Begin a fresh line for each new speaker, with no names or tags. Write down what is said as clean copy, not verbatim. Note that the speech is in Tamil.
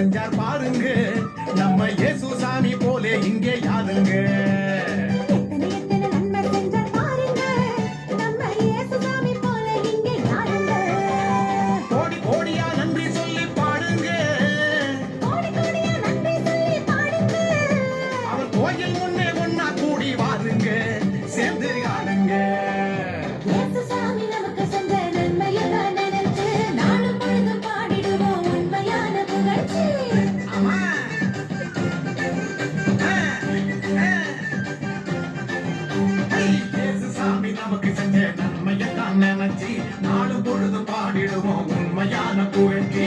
செஞ்சார் பாருங்க, நம்ம இயேசு சாமி போலே இங்கே யாருங்க. கோடி கோடியா நன்றி சொல்லி பாடுங்க, அவர் கோயில் முன்னே ஒன்னா கூடி வாருங்க, சேர்ந்து ஆடுங்க. நமக்கு செஞ்ச நன்மையெல்லாம் நினைச்சு நாலு பொழுது பாடிடுவோம் உண்மையான புகழ்ச்சி.